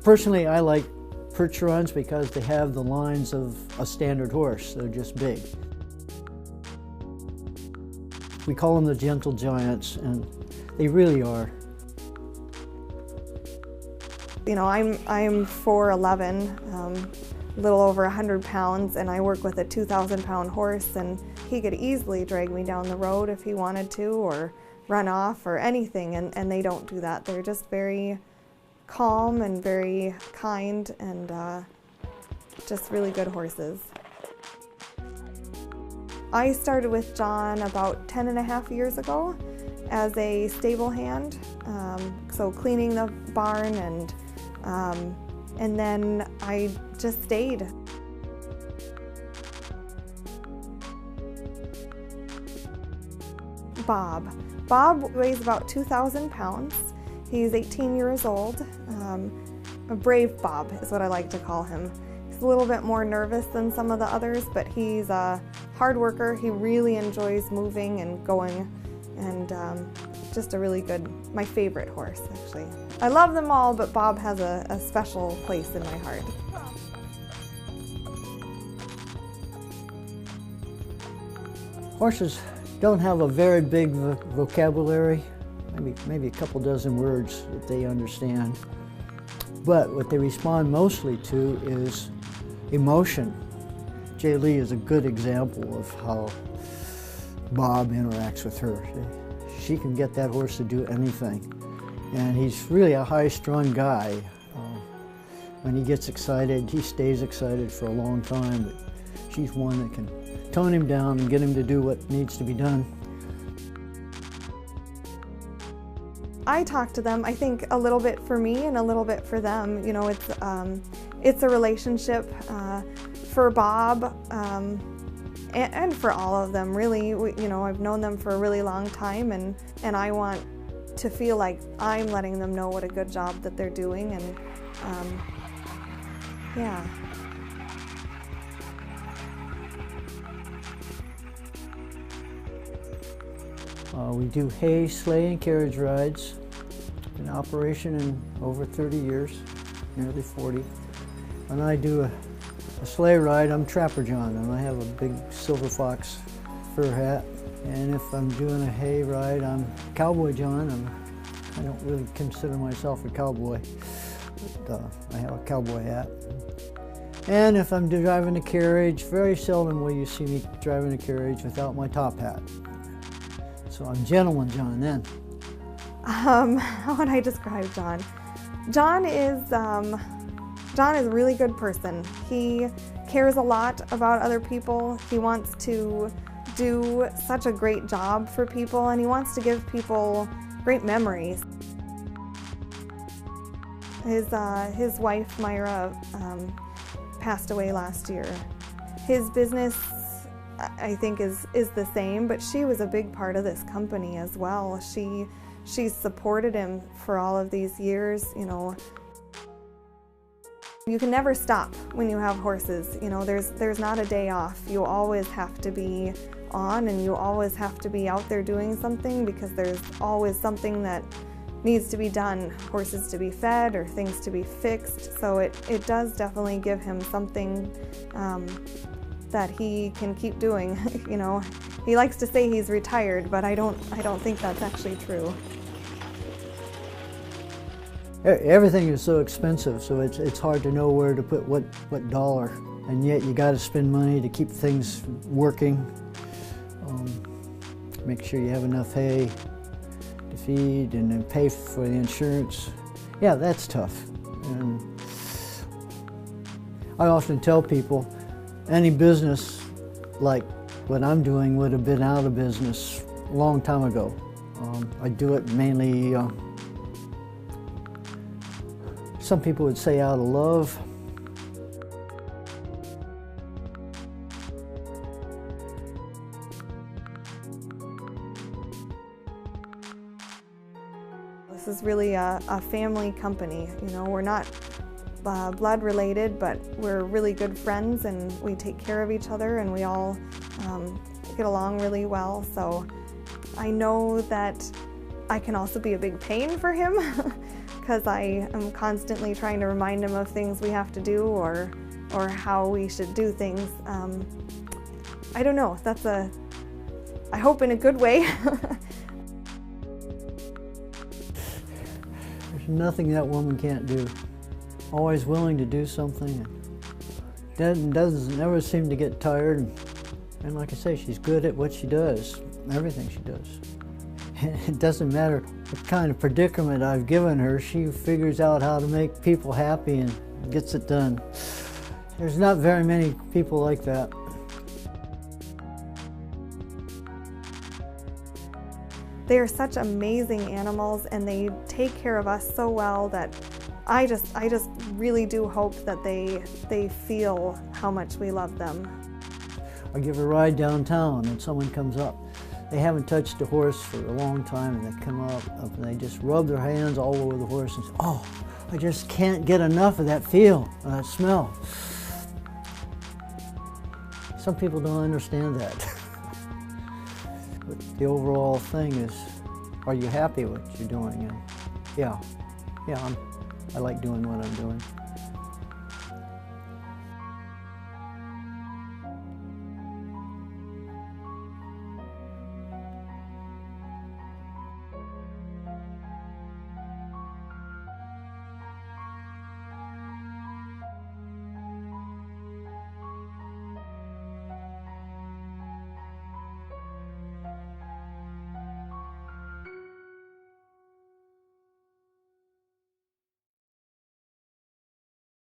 Personally, I like percherons because they have the lines of a standard horse. They're just big. We call them the gentle giants, and they really are. You know, I'm 4'11", a little over 100 pounds, and I work with a 2,000-pound horse, and he could easily drag me down the road if he wanted to, or run off or anything, and they don't do that. They're just very calm and very kind, and just really good horses. I started with John about 10.5 years ago as a stable hand, so cleaning the barn, and then I just stayed. Bob weighs about 2,000 pounds. He's 18 years old. A brave Bob is what I like to call him. He's a little bit more nervous than some of the others, but he's a hard worker. He really enjoys moving and going, and just a really good, my favorite horse, actually. I love them all, but Bob has a special place in my heart. Horses don't have a very big vocabulary, maybe a couple dozen words that they understand. But what they respond mostly to is emotion. Jay Lee is a good example of how Bob interacts with her. She can get that horse to do anything. And he's really a high-strung guy. When he gets excited, he stays excited for a long time, but she's one that can tone him down and get him to do what needs to be done. I talk to them, I think, a little bit for me and a little bit for them. You know, it's a relationship for Bob and for all of them, really. You know, I've known them for a really long time, and I want to feel like I'm letting them know what a good job that they're doing, and yeah. We do hay, sleigh, and carriage rides. In operation in over 30 years, nearly 40. When I do a sleigh ride, I'm Trapper John, and I have a big silver fox fur hat. And if I'm doing a hay ride, I'm Cowboy John. I don't really consider myself a cowboy, but I have a cowboy hat. And if I'm driving a carriage, very seldom will you see me driving a carriage without my top hat. So I'm Gentleman John then. How would I describe John? John is a really good person. He cares a lot about other people. He wants to do such a great job for people, and he wants to give people great memories. His wife, Myra, passed away last year. His business, I think, is the same, but she was a big part of this company as well. She's supported him for all of these years, you know. You can never stop when you have horses. You know, there's not a day off. You always have to be on, and you always have to be out there doing something, because there's always something that needs to be done. Horses to be fed or things to be fixed. So it does definitely give him something that he can keep doing. You know, he likes to say he's retired, but I don't think that's actually true. Everything is so expensive, so it's hard to know where to put what dollar, and yet you got to spend money to keep things working. Make sure you have enough hay to feed, and then pay for the insurance. Yeah, that's tough. And I often tell people, any business like what I'm doing would have been out of business a long time ago. I do it mainly, some people would say out of love. This is really a family company. You know, we're not blood related, but we're really good friends, and we take care of each other, and we all get along really well. So I know that I can also be a big pain for him because I am constantly trying to remind him of things we have to do or how we should do things. I don't know, I hope in a good way. There's nothing that woman can't do. Always willing to do something. Doesn't never seem to get tired. And like I say, she's good at what she does, everything she does. It doesn't matter what kind of predicament I've given her, she figures out how to make people happy and gets it done. There's not very many people like that. They are such amazing animals, and they take care of us so well that I just really do hope that they feel how much we love them. I give a ride downtown and someone comes up. They haven't touched a horse for a long time, and they come up and they just rub their hands all over the horse and say, "Oh, I just can't get enough of that feel, that smell." Some people don't understand that. But the overall thing is, are you happy with what you're doing? And yeah, I like doing what I'm doing.